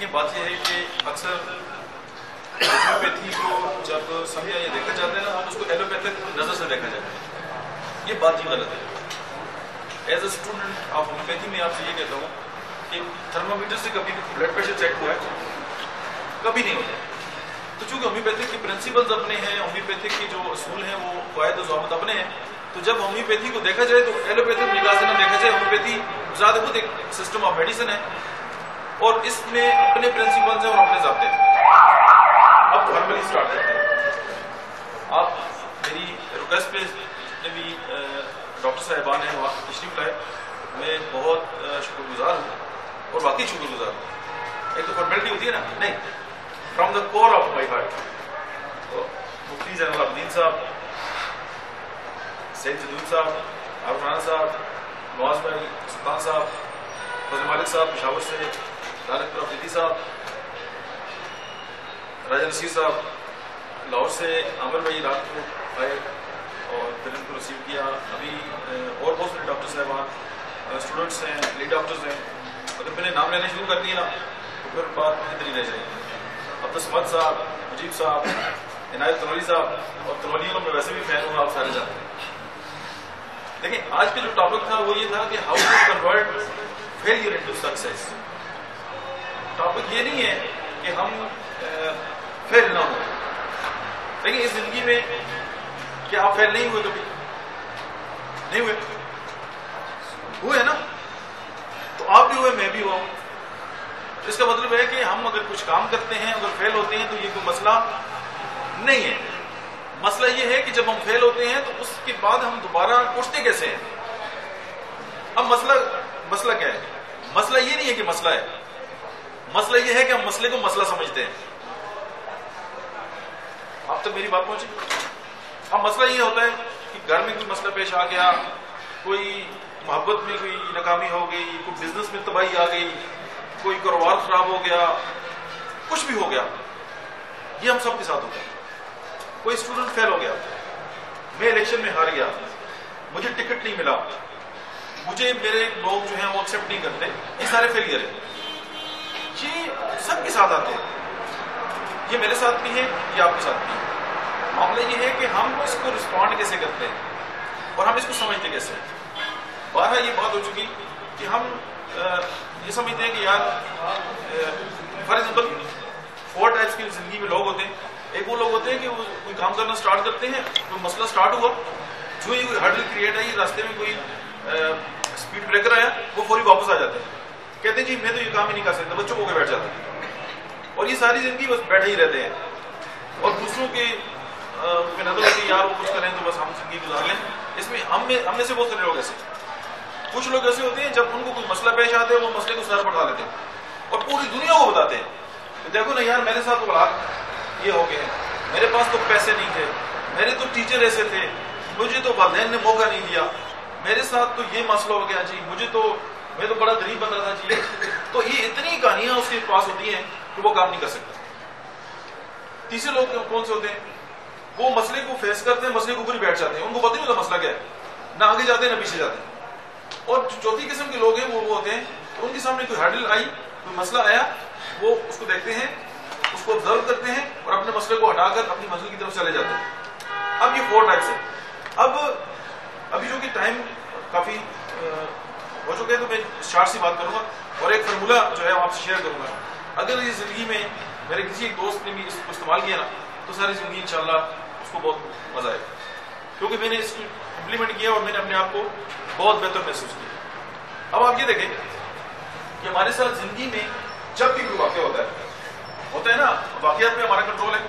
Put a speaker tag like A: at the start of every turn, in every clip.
A: دیکھیں بات یہ ہے کہ اکثر ہومیوپیتھی کو جب سمجھا یا دیکھا جاتا ہے نا ہم اس کو ایلوپیتھک نظر سے دیکھا جاتا ہے. یہ بات ہی غلط ہے. As a student of homeopathy میں آپ سے یہ کہتا ہوں کہ تھرمامیٹر سے کبھی بلڈ پریشر چیک ہوا ہے؟ کبھی نہیں ہوتا. تو چونکہ ہومیوپیتھک کے پرنسپلز اپنے ہیں, ہومیوپیتھک کے جو اصول ہیں وہ قواعد و ضوابط اپنے ہیں, تو جب ہومیوپیتھی کو دیکھا جائے تو ایلوپیتھک نگاہ سے نہ دیکھا جائے. ہومیوپیتھی ذات خود ایک سسٹم آف میڈیسن ہے اور اس میں اپنے پرنسپلز ہیں اور اپنے ضابطے ہیں. اب فارملی اسٹارٹ کرتے ہیں. آپ میری ریکویسٹ پہ بھی ڈاکٹر صاحبان ہیں وہاں تشریف لائے, میں بہت شکر گزار ہوں اور واقعی شکر گزار ہوں. ایک تو فارمیلٹی ہوتی ہے نا, نہیں, from the core of my heart. Mufti Zain Ulabideen صاحب, سید جدود صاحب, عارف رانا صاحب, نواز بھائی سلطان صاحب, فضل مالک صاحب پشاور سے, طارق افریدی صاحب, راجہ نصیر صاحب لاہور سے, عامر بھائی رات کو آئے اور پھر ان کو ریسیو کیا. ابھی اور بہت سارے ڈاکٹر صاحبان, اسٹوڈنٹس ہیں, لیڈ ڈاکٹرز ہیں. اگر میں نے نام لینا شروع کر دیا نا تو پھر بات ادھر ہی رہ جائے گی. عبدالصمد صاحب, مجیب صاحب, عنایت تنوری صاحب, اور تنوریوں میں ویسے بھی فین ہوں, آپ سارے جانتے ہیں. دیکھیں آج کا جو ٹاپک تھا وہ یہ تھا کہ how to convert failure into success. Topic یہ نہیں ہے کہ ہم فیل نہ ہوں. دیکھیں اس زندگی میں کیا آپ فیل نہیں ہوئے؟ کبھی نہیں ہوئے؟ ہوئے نا, تو آپ بھی ہوئے, میں بھی ہوا ہوں. اس کا مطلب ہے کہ ہم اگر کچھ کام کرتے ہیں, اگر فیل ہوتے ہیں تو یہ کوئی مسئلہ نہیں ہے. مسئلہ یہ ہے کہ جب ہم فیل ہوتے ہیں تو اس کے بعد ہم دوبارہ اٹھتے کیسے ہیں. اب مسئلہ کیا ہے؟ مسئلہ یہ نہیں ہے کہ مسئلہ ہے, مسئلہ یہ ہے کہ ہم مسئلے کو مسئلہ سمجھتے ہیں. اب تک میری بات پہنچی؟ اب مسئلہ یہ ہوتا ہے کہ گھر میں کوئی مسئلہ پیش آ گیا, کوئی محبت میں کوئی ناکامی ہو گئی, کوئی بزنس میں تباہی آ گئی, کوئی کاروبار خراب ہو گیا, کچھ بھی ہو گیا. یہ ہم سب کے ساتھ ہوتا ہے. کوئی اسٹوڈنٹ فیل ہو گیا, میں الیکشن میں ہار گیا, مجھے ٹکٹ نہیں ملا, مجھے میرے لوگ جو ہیں وہ ایکسیپٹ نہیں کرتے, یہ سارے فیلئر ہیں. یہ سب کے ساتھ آتے ہیں, یہ میرے ساتھ بھی ہے, یہ آپ کے ساتھ بھی ہے. معاملہ یہ ہے کہ ہم اس کو رسپونڈ کیسے کرتے ہیں اور ہم اس کو سمجھتے کیسے ہیں. بارہ یہ بات ہو چکی کہ ہم یہ سمجھتے ہیں کہ یار فار ایگزامپل 4 ٹائپس کی زندگی میں لوگ ہوتے ہیں. ایک وہ لوگ ہوتے ہیں کہ وہ کوئی کام کرنا سٹارٹ کرتے ہیں, کوئی مسئلہ سٹارٹ ہوا, جو ہی کوئی ہرڈل کریٹ آئی, راستے میں کوئی اسپیڈ بریکر آیا, وہ فوری واپس آ جاتے ہیں, کہتے ہیں جی میں تو یہ کام ہی نہیں کر سکتا, بچوں ہو کے بیٹھ جاتے ہیں اور یہ ساری زندگی بس بیٹھے ہی رہتے ہیں اور دوسروں کے نظر ہوتی ہے یار وہ کچھ کریں تو بس ہم زندگی گزار لیں. اس میں ہم میں سے بہت سارے لوگ ایسے, کچھ لوگ ایسے ہوتے ہیں جب ان کو کوئی مسئلہ پیش آتا ہے وہ مسئلے کو سر پڑھا لیتے ہیں اور پوری دنیا کو بتاتے ہیں کہ دیکھو نا یار میرے ساتھ تو یہ ہو گئے ہیں, میرے پاس تو پیسے نہیں تھے, میرے تو ٹیچر ایسے تھے, مجھے تو والدین نے موقع نہیں دیا, میرے ساتھ تو یہ مسئلہ ہو گیا جی, میں تو بڑا غریب بن رہا تھا جی. تو یہ اتنی کہانیاں اس کے پاس ہوتی ہیں کہ وہ کام نہیں کر سکتا. تیسرے لوگ کون سے ہوتے ہیں؟ وہ مسئلے کو فیس کرتے ہیں, مسئلے کے اوپر ہی بیٹھ جاتے ہیں, ان کو پتہ نہیں ہوتا مسئلہ کیا ہے, نہ آگے جاتے ہیں نہ پیچھے جاتے ہیں. اور چوتھی قسم کے لوگ ہیں وہ ہوتے ہیں ان کے سامنے کوئی ہرڈل آئی, کوئی مسئلہ آیا, وہ اس کو دیکھتے ہیں, اس کو آبزرو کرتے ہیں اور اپنے مسئلے کو ہٹا کر اپنی منزل کی طرف چلے جاتے ہیں. اب یہ 4 ٹائپس ہیں. اب ابھی جو کہ ٹائم کافی ہو چکے ہیں تو میں شارٹ سی بات کروں گا اور ایک فارمولہ جو ہے آپ سے شیئر کروں گا. اگر یہ زندگی میں میرے کسی ایک دوست نے بھی اس کو استعمال کیا نا تو ساری زندگی انشاءاللہ اس کو بہت مزہ آئے گا, کیونکہ میں نے اس کو امپلیمنٹ کیا اور میں نے اپنے آپ کو بہت بہتر محسوس کیا. اب آپ یہ دیکھیں کہ ہمارے ساتھ زندگی میں جب بھی کوئی واقعہ ہوتا ہے نا, واقعات پہ ہمارا کنٹرول ہے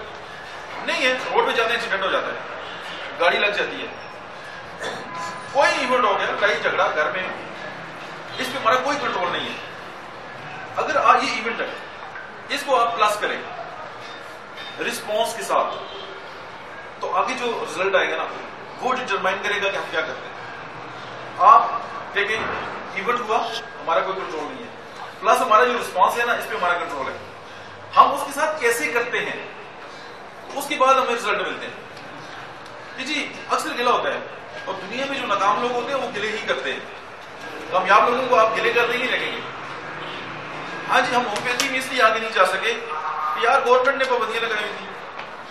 A: نہیں ہے. روڈ پہ جاتے ہیں ایکسیڈنٹ ہو جاتا ہے, گاڑی لگ جاتی ہے, کوئی ایونٹ ہو گیا, لڑائی جھگڑا گھر میں, اس پہ ہمارا کوئی کنٹرول نہیں ہے. اگر یہ ایونٹ ہے اس کو آپ پلس کریں رسپانس کے ساتھ تو آگے جو رزلٹ آئے گا نا وہ ڈٹرمائن کرے گا کہ ہم کیا کرتے ہیں. آپ دیکھیں ایونٹ ہوا, ہمارا کوئی کنٹرول نہیں ہے, پلس ہمارا جو رسپانس ہے نا اس پہ ہمارا کنٹرول ہے. ہم اس کے ساتھ کیسے کرتے ہیں اس کے بعد ہمیں رزلٹ ملتے ہیں. جی اکثر گلہ ہوتا ہے اور دنیا میں جو ناکام لوگ ہوتے ہیں وہ گلے ہی کرتے ہیں. کامیاب لوگوں کو آپ گلے کرتے ہی نہیں لگیں گے. ہاں جی ہم ہومیوپیتھی میں اس لیے آگے نہیں جا سکے کہ یار گورنمنٹ نے پابندیاں لگائی ہوئی تھی.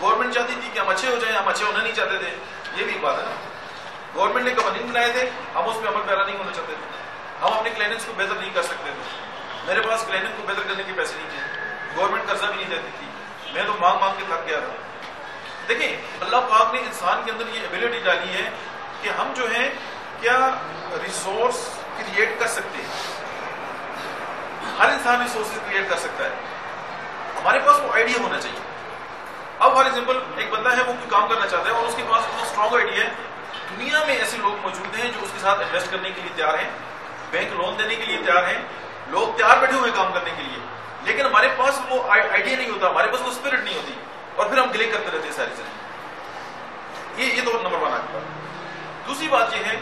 A: گورنمنٹ چاہتی تھی کہ ہم اچھے ہو جائیں, ہم اچھے ہونا نہیں چاہتے تھے. یہ بھی ایک بات ہے نا. گورنمنٹ نے قوانین بنائے تھے, ہم اس پہ عمل پیرا نہیں ہونا چاہتے تھے. ہم اپنے کلینکس کو بہتر نہیں کر سکتے تھے. میرے پاس کلینک کو بہتر کرنے کے پیسے نہیں تھے. گورنمنٹ قرضہ بھی نہیں دیتی تھی. میں تو مانگ مانگ کے تھک گیا تھا. دیکھیں اللہ پاک نے انسان کے اندر یہ ایبلٹی ڈالی ہے کہ ہم جو ہیں کیا ریسورس کریٹ کر سکتے ہیں. ہر انسان ریسورسز کریٹ کر سکتا ہے. ہمارے پاس وہ آئیڈیا ہونا چاہیے. اب فار ایگزامپل ایک بندہ ہے وہ کوئی کام کرنا چاہتا ہے اور اس کے پاس بہت اسٹرانگ آئیڈیا ہے. دنیا میں ایسے لوگ موجود ہیں جو اس کے ساتھ انویسٹ کرنے کے لیے تیار ہیں, بینک لون دینے کے لیے تیار ہیں, لوگ تیار بیٹھے ہوئے کام کرنے کے لیے. لیکن ہمارے پاس وہ آئیڈیا نہیں ہوتا, ہمارے پاس وہ اسپرٹ نہیں ہوتی, اور پھر ہم ڈیلے کرتے رہتے ہیں ساری زندگی. یہ تو نمبر 1 آپ کا. دوسری بات یہ ہے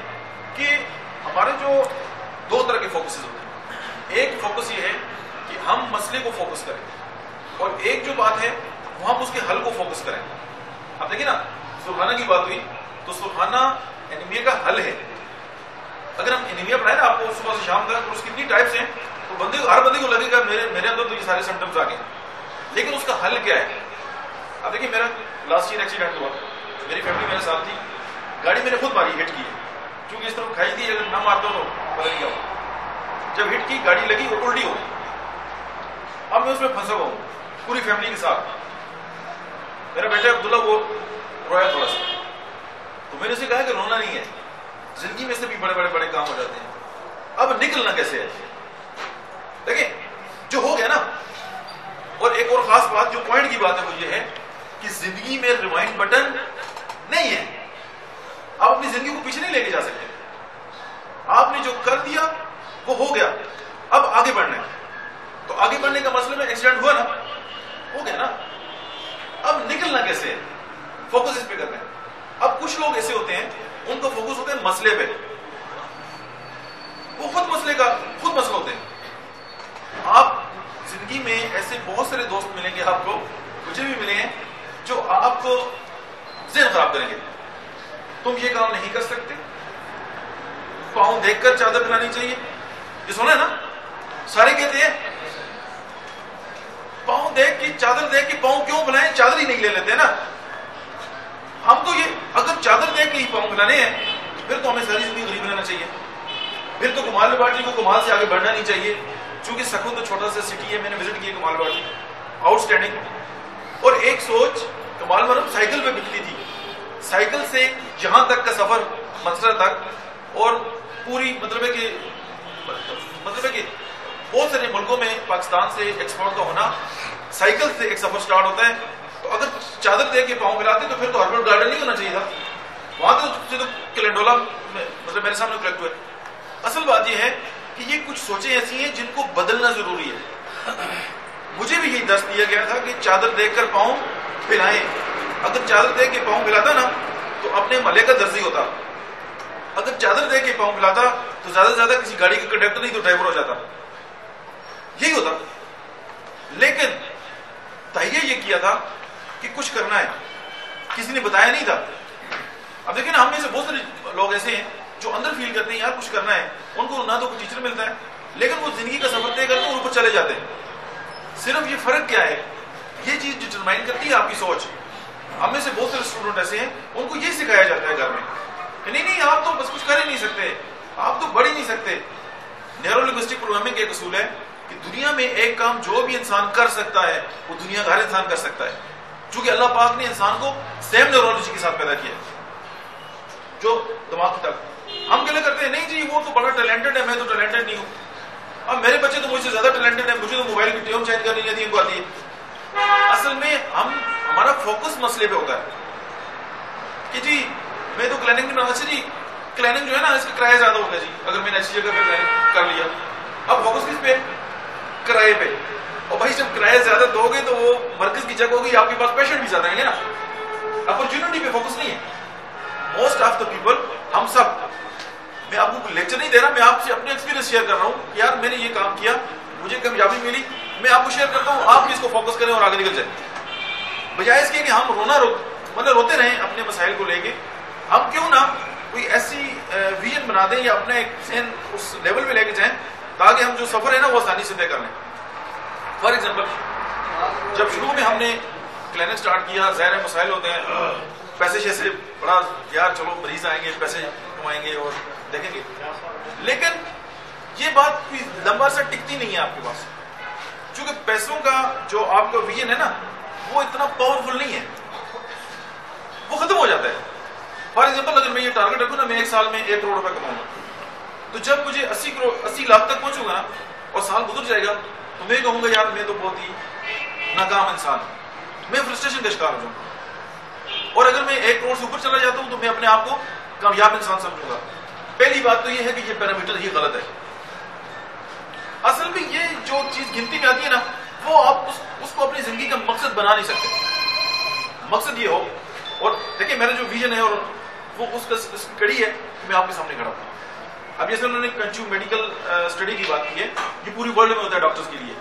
A: کہ ہمارے جو 2 طرح کے فوکسز ہوتے ہیں. ایک فوکس یہ ہے کہ ہم مسئلے کو فوکس کریں, اور ایک جو بات ہے وہ ہم اس کے حل کو فوکس کریں. اب دیکھیں نا, سلخانہ کی بات ہوئی تو سلخانہ انیمیا کا حل ہے. اگر ہم انیمیا پڑھائیں نا آپ کو صبح سے شام تک, اور اس کی اتنی ٹائپس ہیں, تو ہر بندے کو لگے گا میرے اندر تو یہ سارے سمپٹمس آ گئے. لیکن اس کا حل کیا ہے؟ اب دیکھیں میرا لاسٹ ایئر ایکسیڈنٹ ہوا, میری فیملی میرے ساتھ تھی, گاڑی میں نے خود ماری, ہٹ کی ہے. چونکہ اس طرف کھائی تھی, اگر نہ مارتا تو پتہ نہیں کیا ہوا. جب ہٹ کی گاڑی لگی اور الٹی ہو گئی. اب میں اس میں پھنسا ہوا ہوں پوری فیملی کے ساتھ. میرا بیٹا عبداللہ وہ رویا تھوڑا سا, تو میں نے اسے کہا کہ رونا نہیں ہے, زندگی میں سے بھی بڑے کام ہو جاتے ہیں, اب نکلنا کیسے ہے. دیکھیں جو ہو گیا نا. اور ایک اور خاص بات جو پوائنٹ کی بات ہے وہ یہ ہے کہ زندگی میں ریوائنڈ بٹن نہیں ہے. آپ اپنی زندگی کو پیچھے نہیں لے کے جا سکتے. آپ نے جو کر دیا وہ ہو گیا, اب آگے بڑھنا ہے. تو آگے بڑھنے کا مسئلہ میں ایکسیڈنٹ ہوا نا, ہو گیا نا, اب نکلنا کیسے ہے, فوکس اس پہ کرنا ہے. اب کچھ لوگ ایسے ہوتے ہیں ان کا فوکس ہوتا ہے مسئلے پہ, وہ خود مسئلہ ہوتے ہیں. آپ زندگی میں ایسے بہت سارے دوست ملیں گے آپ کو, مجھے بھی ملے ہیں, جو آپ کو ذہن خراب کریں گے. تم یہ کام نہیں کر سکتے, پاؤں دیکھ کر چادر پھیلانی چاہیے. یہ سنا ہے نا, سارے کہتے ہیں پاؤں دیکھ کے چادر دیکھ کے پاؤں کیوں پھیلائیں, چادر ہی نہیں لے لیتے نا. ہم تو یہ اگر چادر دیکھ کے ہی پاؤں پھیلانے ہیں پھر تو ہمیں ساری زندگی غریب بنانا چاہیے. پھر تو کمال لیبارٹری کو کمال سے آگے بڑھنا نہیں چاہیے. چونکہ سکھو تو چھوٹا سا سٹی ہے, میں نے وزٹ کیا کمال لیبارٹری, آؤٹ اسٹینڈنگ. اور ایک سوچ, کمال مرم سائیکل پہ بکتی تھی, سائیکل سے یہاں تک کا سفر مسئلہ تک, اور پوری مطلب ہے کہ بہت سارے ملکوں میں پاکستان سے ایکسپورٹ کا ہونا, سائیکل سے ایک سفر سٹارٹ ہوتا ہے. تو اگر چادر دے کے پاؤں پھیلاتے تو پھر تو ہربرٹ گارڈن نہیں ہونا چاہیے تھا, وہاں تو کلینڈولا مطلب میرے سامنے کلیکٹ ہوئے. اصل بات یہ ہے کہ یہ کچھ سوچیں ایسی ہیں جن کو بدلنا ضروری ہے. مجھے بھی یہی درس دیا گیا تھا کہ چادر دیکھ کر پاؤں پھیلائیں. اگر چادر دیکھ کے پاؤں پھیلاتا نا تو اپنے محلے کا درزی ہوتا. اگر چادر دیکھ کے پاؤں پھیلاتا تو زیادہ سے زیادہ کسی گاڑی کا کنڈکٹر نہیں تو ڈرائیور ہو جاتا, یہی ہوتا. لیکن تہیہ یہ کیا تھا کہ کچھ کرنا ہے, کسی نے بتایا نہیں تھا. اب دیکھیں نا, ہم میں سے بہت سارے لوگ ایسے ہیں جو اندر فیل کرتے ہیں یار کچھ کرنا ہے, ان کو نہ تو کوئی ٹیچر ملتا ہے, لیکن وہ زندگی کا سفر طے کرتے ہیں, ان کو چلے جاتے ہیں. صرف یہ فرق کیا ہے, یہ چیز ڈٹرمائن کرتی ہے آپ کی سوچ. ہم میں سے بہت سارے اسٹوڈنٹ ایسے ہیں, ان کو یہ سکھایا جاتا ہے گھر میں کہ نہیں آپ تو بس کچھ کر ہی نہیں سکتے, آپ تو بڑھ ہی نہیں سکتے. نیورو لنگوسٹک پروگرامنگ کا ایک اصول ہے کہ دنیا میں ایک کام جو بھی انسان کر سکتا ہے وہ دنیا کا ہر انسان کر سکتا ہے. چونکہ اللہ پاک نے انسان کو سیم نیورولوجی کے ساتھ پیدا کیا, جو دماغ کی طرف. ہم کیا کرتے ہیں, نہیں جی وہ تو بڑا ٹیلنٹڈ ہے, میں تو ٹیلنٹڈ نہیں ہوں. اب میرے بچے تو مجھ سے زیادہ ٹیلنٹڈ ہیں, مجھے تو موبائل کی ٹیون چینج کرنی آتی ہے, ان کو آتی ہے. اصل میں ہمارا فوکس مسئلے پہ ہوتا ہے کہ جی میں تو کلیننگ میں اچھا جی کلیننگ جو ہے نا اس کا کرایہ زیادہ ہوگا جی, اگر میں نے اچھی جگہ پہ کلیننگ کر لیا. اب فوکس کس پہ, کرائے پہ. اور بھائی جب کرایہ زیادہ دو گے تو وہ مرکز کی جگہ ہوگی, آپ کے پاس پیشنٹ بھی زیادہ ہیں نا. اپرچونٹی پہ فوکس نہیں ہے. موسٹ آف دا پیپل, ہم سب, میں آپ کو لیکچر نہیں دے رہا, میں آپ سے اپنے ایکسپیرینس شیئر کر رہا ہوں کہ یار میں نے یہ کام کیا, مجھے کامیابی ملی, میں آپ کو شیئر کرتا ہوں, آپ بھی اس کو فوکس کریں اور آگے نکل جائیں. بجائے اس کے کہ ہم مطلب روتے رہیں اپنے مسائل کو لے کے. ہم کیوں نہ کوئی ایسی ویژن بنا دیں یا اپنے ذہن اس لیول پہ لے کے جائیں تاکہ ہم جو سفر ہے نا وہ آسانی سے طے کر لیں. فار ایگزامپل جب شروع میں ہم نے کلینک سٹارٹ کیا، ظاہر مسائل ہوتے ہیں، پیسے شیسے بڑا یار چلو مریض آئیں گے پیسے کمائیں گے اور دیکھیں گے، لیکن یہ بات کوئی لمبا سا ٹکتی نہیں ہے آپ کے پاس، چونکہ پیسوں کا جو آپ کا ویژن ہے نا وہ اتنا پاورفل نہیں ہے، وہ ختم ہو جاتا ہے. فار ایگزامپل اگر میں یہ ٹارگیٹ رکھوں نا میں 1 سال میں 1 کروڑ روپے کماؤں گا، تو جب مجھے 80 لاکھ تک پہنچوں گا نا اور سال گزر جائے گا تو میں کہوں گا یار میں تو بہت ہی ناکام انسان ہوں، میں فرسٹریشن کا شکار ہو جاؤں گا. اور اگر میں 1 کروڑ سے اوپر چلا جاتا ہوں تو میں اپنے آپ کو کامیاب انسان سمجھوں گا. پہلی بات تو یہ ہے کہ یہ پیرامیٹر ہی غلط ہے. اصل میں یہ جو چیز گنتی میں آتی ہے نا وہ آپ اس کو اپنی زندگی کا مقصد بنا نہیں سکتے. مقصد یہ ہو، اور دیکھیں میرا جو ویژن ہے اور وہ اس کی کڑی ہے میں آپ کے سامنے کھڑا ہوں. اب جیسے انہوں نے کنٹینیو میڈیکل اسٹڈی کی بات کی ہے، یہ پوری ورلڈ میں ہوتا ہے ڈاکٹرز کے لیے،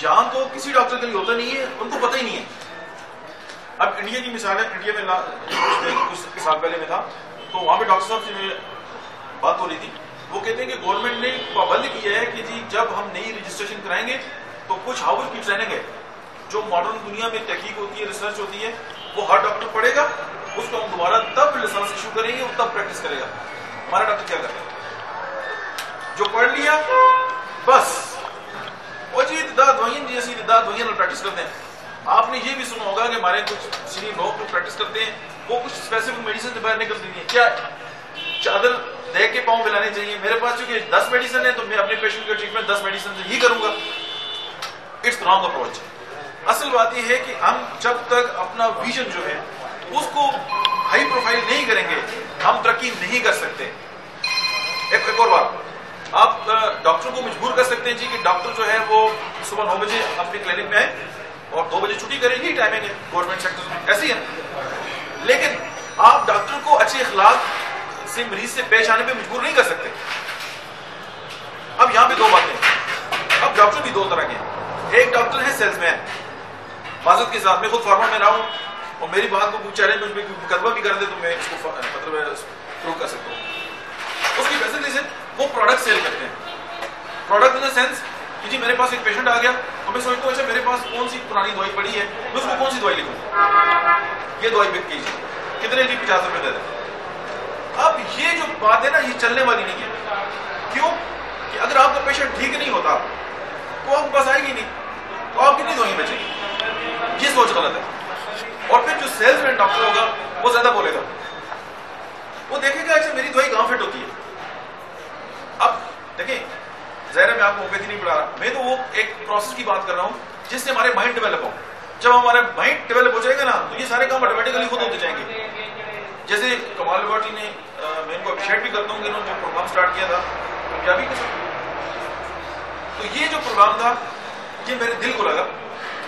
A: یہاں تو کسی ڈاکٹر کے لیے ہوتا نہیں ہے، ان کو پتہ ہی نہیں ہے. اب انڈیا کی مثال ہے، انڈیا میں کچھ سال پہلے میں تھا تو وہاں پہ ڈاکٹر صاحب سے بات ہو رہی تھی، وہ کہتے ہیں کہ گورنمنٹ نے پابند کیا ہے کہ جی جب ہم نئی رجسٹریشن کرائیں گے تو کچھ ہاور کی ٹریننگ ہے جو ماڈرن دنیا میں تحقیق ہوتی ہے، ریسرچ ہوتی ہے، وہ ہر ڈاکٹر پڑھے گا، اس کو ہم دوبارہ تب لائسنس ایشو کریں گے اور تب پریکٹس کرے گا. ہمارا ڈاکٹر کیا کرتا ہے؟ جو پڑھ لیا بس، اور جی دوائیں جیسی دوائیں پریکٹس کرتے ہیں. آپ نے یہ بھی سنا ہوگا کہ ہمارے کچھ سینئر لوگ پریکٹس کرتے ہیں وہ کچھ اسپیسیفک میڈیسن سے باہر نکلتی نہیں ہے. کیا چادر دے کے پاؤں پھیلانے چاہیے؟ میرے پاس چونکہ 10 میڈیسن ہے تو میں اپنے پیشنٹ کا ٹریٹمنٹ 10 میڈیسن سے ہی کروں گا. It's wrong approach. اصل بات یہ ہے کہ ہم جب تک اپنا ویژن جو ہے اس کو ہائی پروفائل نہیں کریں گے ہم ترقی نہیں کر سکتے. ایک اور بات، آپ ڈاکٹر کو مجبور کر سکتے ہیں جی کہ ڈاکٹر جو ہے وہ صبح 9 بجے اپنی کلینک میں آئے اور 2 بجے چھٹی کریں گی، ٹائمنگ ہے گورنمنٹ سیکٹر میں ایسی ہے. لیکن آپ ڈاکٹر کو اچھے اخلاق سے مریض سے پیش آنے پہ مجبور نہیں کر سکتے. اب یہاں پہ 2 باتیں ہیں. اب ڈاکٹر بھی 2 طرح کے ہیں. ایک ڈاکٹر ہے سیلز مین، معذرت کے ساتھ میں خود فارما میں رہا ہوں اور میری بات کو چہرے مجھ پہ مقدمہ بھی کر دے تو میں اس کو مطلب پروو کر سکتا ہوں. اس کی فیسلٹی سے وہ پروڈکٹ سیل کرتے ہیں. پروڈکٹ ان دا سینس کہ جی میرے پاس ایک پیشنٹ آ گیا تو میں سوچتا ہوں اچھا میرے پاس کون سی پرانی دوائی پڑی ہے، میں اس کو کون سی دوائی لکھوں، یہ دوائی بک کیجیے، کتنے کی 50 روپے دے دیں. اب یہ جو بات ہے نا یہ چلنے والی نہیں ہے. کیوں کہ اگر آپ کا پیشنٹ ٹھیک نہیں ہوتا تو آپ کے پاس آئے گی نہیں تو آپ کتنی دوائیں بچیں گی. یہ سوچ غلط ہے. اور پھر جو سیلز مین ڈاکٹر ہوگا وہ زیادہ بولے گا، وہ دیکھے گا اچھا میری دوائی کہاں فٹ ہوتی ہے. اب دیکھیں ظاہر ہے میں آپ کو ہومیوپیتھی نہیں پڑھا رہا، میں تو وہ ایک پروسیس کی بات کر رہا ہوں جس سے ہمارے مائنڈ ڈیولپ ہو. جب ہمارا مائنڈ ڈیولپ ہو جائے گا نا تو یہ سارے کام آٹومیٹکلی خود ہوتے جائیں گے. جیسے کمال لیبارٹری نے، میں ان کو اپریشیٹ بھی کرتا ہوں کہ انہوں نے جو پروگرام سٹارٹ کیا تھا کامیابی کے ساتھ، تو یہ جو پروگرام تھا یہ میرے دل کو لگا.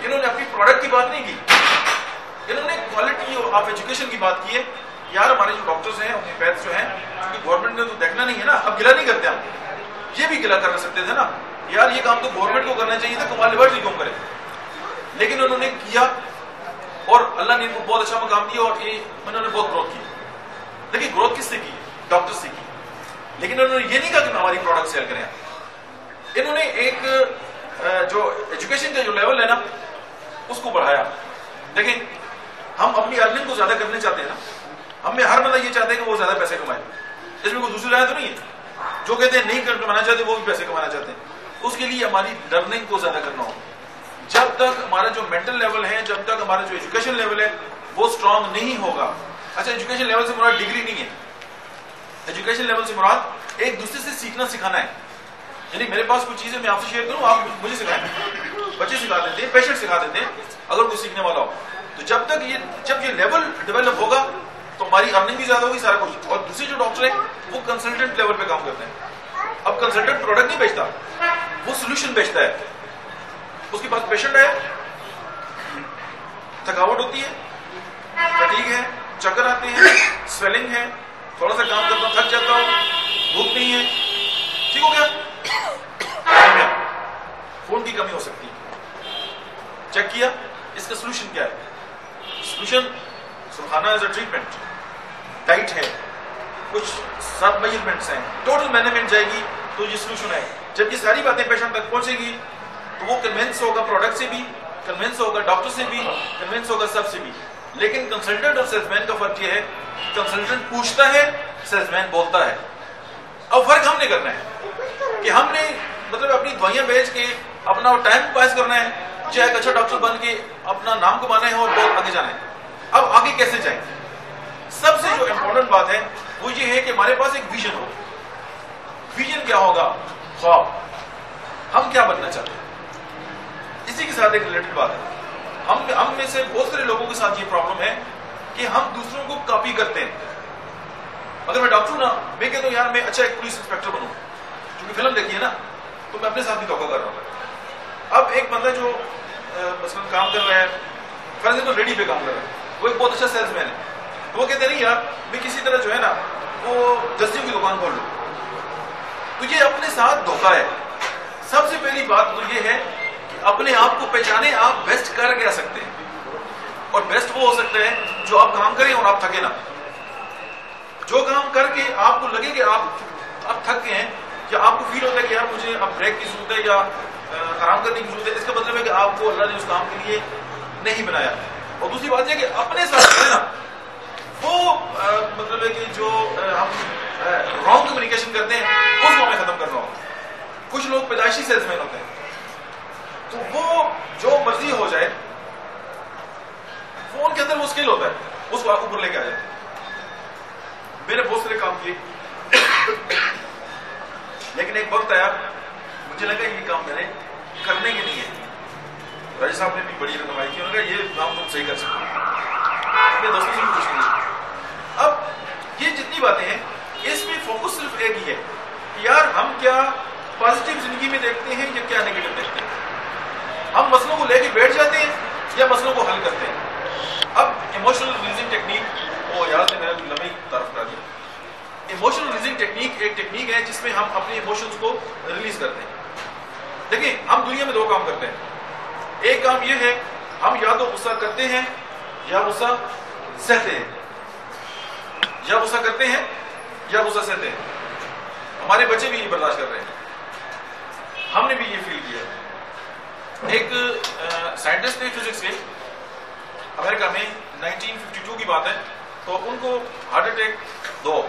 A: انہوں نے اپنی پروڈکٹ کی بات نہیں کی، انہوں نے کوالٹی آف ایجوکیشن کی بات کی ہے. یار ہمارے جو ڈاکٹرز ہیں ہومیوپیتھ جو ہیں کیونکہ گورنمنٹ نے تو دیکھنا نہیں ہے نا، اب گلا نہیں کرتے ہم، یہ بھی گلا کر سکتے تھے نا یار یہ کام تو گورنمنٹ کو کرنا چاہیے تھا، کمال لیبارٹری کیوں کرے. لیکن انہوں نے کیا اور اللہ نے ان کو بہت اچھا مقام دیا اور انہوں نے بہت گروتھ کی. دیکھیے گروتھ کس سے کی؟ ڈاکٹر سے کی. لیکن انہوں نے یہ نہیں کہا کہ ہماری پروڈکٹ سیل کریں. انہوں نے ایک جو ایجوکیشن کا جو لیول ہے نا اس کو بڑھایا. دیکھیں ہم اپنی ارننگ کو زیادہ کرنا چاہتے ہیں نا، ہم میں ہر بندہ یہ چاہتے ہیں کہ وہ زیادہ پیسے کمائے. اس میں کوئی دوسری رائے تو نہیں ہے. جو کہتے ہیں نہیں کمانا چاہتے وہ بھی پیسے کمانا چاہتے ہیں. اس کے لیے ہماری لرننگ کو زیادہ کرنا ہوگا. جب تک ہمارا جو مینٹل لیول ہے، جب تک ہمارا جو ایجوکیشن لیول ہے وہ اسٹرانگ نہیں ہوگا. اچھا ایجوکیشن لیول سے مراد ڈگری نہیں ہے، ایجوکیشن لیول سے مراد ایک دوسرے سے سیکھنا سکھانا ہے. یعنی میرے پاس کچھ چیزیں میں آپ سے شیئر کروں، آپ مجھے سکھائیں. بچے سکھا دیتے ہیں، پیشنٹ سکھا دیتے ہیں اگر کوئی سیکھنے والا ہو. تو جب یہ لیول ڈیولپ ہوگا تو ہماری ارننگ بھی زیادہ ہوگی سارا کچھ. اور دوسرے جو ڈاکٹر ہیں وہ کنسلٹنٹ لیول پہ کام کرتے ہیں. اب کنسلٹنٹ پروڈکٹ نہیں بیچتا، وہ سولوشن بیچتا ہے. اس کے پاس پیشنٹ ہے، تھکاوٹ ہوتی ہے، فٹیگ ہے، چکر آتے ہیں، سویلنگ ہے، تھوڑا سا کام کرتا ہوں تھک جاتا ہوں، بھوک نہیں ہے، ٹھیک ہو گیا. خون کی کمی ہو سکتی ہے، چیک کیا اس کا سولوشن کیا ہے. سولوشن سبحانہ ایز اے ٹریٹمنٹ، ڈائٹ ہے، کچھ سب میجرمنٹس ہیں، ٹوٹل مینجمنٹ جائے گی تو یہ سولوشن ہے. جب یہ ساری باتیں پیشنٹ تک پہنچے گی تو وہ کنوینس ہوگا پروڈکٹ سے بھی، کنوینس ہوگا ڈاکٹر سے بھی، کنوینس ہوگا سب سے بھی. لیکن کنسلٹنٹ اور سیلس مین کا فرق یہ ہے، کنسلٹنٹ پوچھتا ہے، سیلس مین بولتا ہے. اب فرق ہم نے کرنا ہے کہ ہم نے مطلب اپنی دوائیاں بیچ کے اپنا ٹائم پاس کرنا ہے، چاہے ایک اچھا ڈاکٹر بن کے اپنا نام کمانا ہے اور بہت آگے جانا ہے. اب آگے کیسے جائیں؟ سب سے جو امپورٹنٹ بات ہے وہ یہ ہے کہ ہمارے پاس ایک ویژن ہو. ویژن کیا ہوگا؟ خواب. ہم کیا بننا چاہتے ہیں؟ اسی کے ساتھ ایک ریلیٹڈ بات ہے. ہم میں سے بہت سارے لوگوں کے ساتھ یہ پرابلم ہے کہ ہم دوسروں کو کاپی کرتے ہیں. اگر میں ڈاکٹر ہوں نا، میں کہتا ہوں یار میں اچھا ایک پولیس انسپیکٹر بنوں، کیونکہ فلم دیکھی ہے نا، تو میں اپنے ساتھ بھی توقع کر رہا ہوں. اب ایک بندہ جو مثلاً کام کر رہا ہے، فرض ہے تو ریڈی پہ کام کر رہا ہے، وہ ایک بہت اچھا سیلس مین ہے، تو وہ کہتے نہیں یار میں کسی طرح جو ہے نا وہ دستیوں کی دکان کھول لوں. تو یہ اپنے ساتھ دھوکہ ہے. سب سے پہلی بات تو یہ ہے کہ اپنے آپ کو پہچانے آپ بیسٹ کر کیا سکتے ہیں. اور بیسٹ وہ ہو سکتا ہے جو آپ کام کریں اور آپ تھکے نہ. جو کام کر کے آپ کو لگے کہ آپ تھک گئے ہیں، یا آپ کو فیل ہوتا ہے کہ یار مجھے اب بریک کی ضرورت ہے یا آرام کرنے کی ضرورت ہے، اس کا مطلب ہے کہ آپ کو اللہ نے اس کام کے لیے نہیں بنایا. اور دوسری بات یہ کہ اپنے ساتھ نا وہ مطلب ہے کہ جو ہم رانگ کمیونیکیشن کرتے ہیں اس کو ہمیں ختم کرنا ہوگا. کچھ لوگ پیدائشی سیلس مین ہوتے ہیں، تو وہ جو مرضی ہو جائے وہ ان کے اندر وہ اسکل ہوتا ہے، اس کو آپ اوپر لے کے آ جاتے ہیں. میں نے بہت سارے کام کیے، لیکن ایک وقت آیا مجھے لگا یہ کام میں نے کرنے کے لیے. راجی صاحب نے بھی بڑی رقم آئی تھی، انہوں نے کہا یہ کام تم صحیح کر سکتے ہو. اپنے دوستوں سے بھی پوچھ لیجیے. اب یہ جتنی باتیں ہیں اس میں فوکس صرف ایک ہی ہے کہ یار ہم کیا پازیٹیو زندگی میں دیکھتے ہیں یا کیا نیگیٹو دیکھتے ہیں. ہم مسئلوں کو لے کے بیٹھ جاتے ہیں یا مسئلوں کو حل کرتے ہیں. اب ایموشنل ریلیزنگ ٹیکنیک، وہ یاد ہے میں نے لمبی تعارف کرا دیا. ایموشنل ریلیزنگ ٹیکنیک ایک ٹیکنیک ہے جس میں ہم اپنے ایموشنز کو ریلیز کرتے ہیں. دیکھیں ہم دنیا میں دو کام کرتے ہیں. ایک کام یہ ہے ہم یا تو غصہ کرتے ہیں یا غصہ سہتے ہیں، یا غصہ کرتے ہیں یا غصہ سہتے ہیں. ہمارے بچے بھی یہ برداشت کر رہے ہیں، ہم نے بھی یہ فیل کیا. ایک سائنٹسٹ نے فزکس کے امریکہ میں 1952 کی بات ہے، تو ان کو ہارٹ اٹیک 2،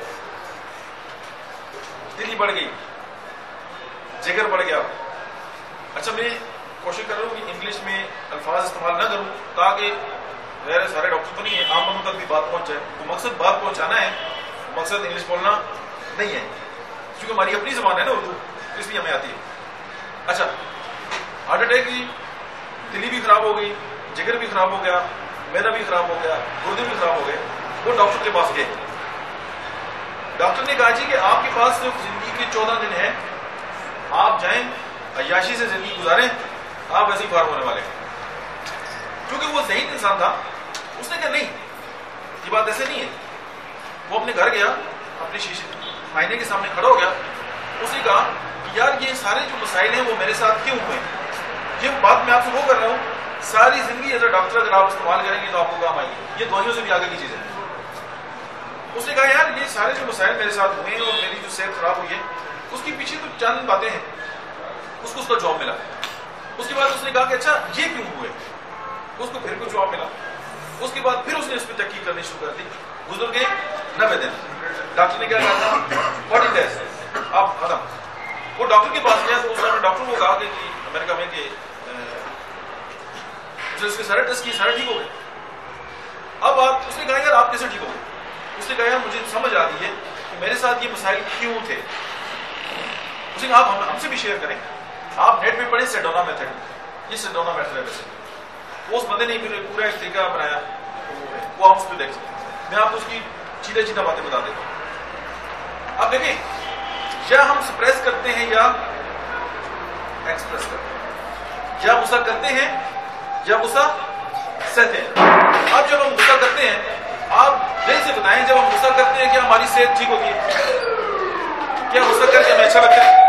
A: دل بڑھ گئی، جگر بڑھ گیا. اچھا میں کوشش کر رہا ہوں کہ انگلش میں الفاظ استعمال نہ کروں تاکہ میرے سارے ڈاکٹر تو نہیں ہیں، عام بندوں تک بھی بات پہنچ جائے. تو مقصد بات پہنچانا ہے، مقصد انگلش بولنا نہیں ہے، کیونکہ ہماری اپنی زبان ہے نا اردو، اس لیے ہمیں آتی ہے. اچھا ہارٹ اٹیک کی، دلی بھی خراب ہو گئی، جگر بھی خراب ہو گیا، میدا بھی خراب ہو گیا، گردے بھی خراب ہو گئے. وہ ڈاکٹر کے پاس گئے. ڈاکٹر نے کہا جی کہ آپ کے پاس صرف زندگی کے 14 دن ہیں، آپ جائیں عیاشی سے زندگی گزاریں، آپ ایسے ہی فارغ ہونے والے ہیں. کیونکہ وہ ذہین انسان تھا، اس نے کہا نہیں یہ بات ایسے نہیں ہے. وہ اپنے گھر گیا، اپنے شیشے آئینے کے سامنے کھڑا ہو گیا. اس نے کہا کہ یار یہ سارے جو مسائل ہیں وہ میرے ساتھ کیوں ہوئے؟ یہ بات میں آپ سے وہ کر رہا ہوں، ساری زندگی ایز اے ڈاکٹر اگر آپ استعمال کریں گے تو آپ کو کام آئے گی. یہ دوائیوں سے بھی آگے کی چیز ہے. اس نے کہا یار یہ سارے جو مسائل میرے ساتھ ہوئے ہیں اور میری جو صحت خراب ہوئی ہے اس کے پیچھے تو چند باتیں ہیں. اس کو اس کا جاب ملا. اس کے بعد اس نے کہا کہ اچھا یہ کیوں ہوئے؟ اس کو پھر کچھ جاب ملا. اس کے بعد پھر اس نے اس پہ تحقیق کرنی شروع کر دی. گزر گئے 90 دن. ڈاکٹر نے کیا کہا تھا 40 days آپ ختم. وہ ڈاکٹر کے پاس گیا تو اس نے ڈاکٹر کو کہا کہ امریکہ میں کہ اس کے سارے ٹیسٹ کیے، سارے ٹھیک ہو گئے. اب آپ، اس نے کہا یار آپ کیسے ٹھیک ہو گئے؟ اس نے کہا یار مجھے سمجھ آ رہی ہے کہ میرے ساتھ یہ مسائل کیوں تھے. اس نے کہا آپ ہم سے بھی شیئر کریں. آپ نیٹ پہ پڑھیں سیڈونا میتھڈ، یہ سیڈونا میتھڈ ہے. ویسے اس بندے نے پورا ایک طریقہ بنایا، وہ آپ اس پہ دیکھ سکتے ہیں. میں آپ کو اس کی چیدہ چیدہ باتیں بتا دیتا ہوں. اب دیکھیں یا ہم سپریس کرتے ہیں یا ایکسپریس کرتے ہیں، یا غصہ کرتے ہیں یا غصہ سہتے ہیں. اب جب ہم غصہ کرتے ہیں، آپ دل سے بتائیں جب ہم غصہ کرتے ہیں کیا ہماری صحت ٹھیک ہوتی ہے؟ کیا غصہ کر کے ہمیں اچھا لگتا ہے؟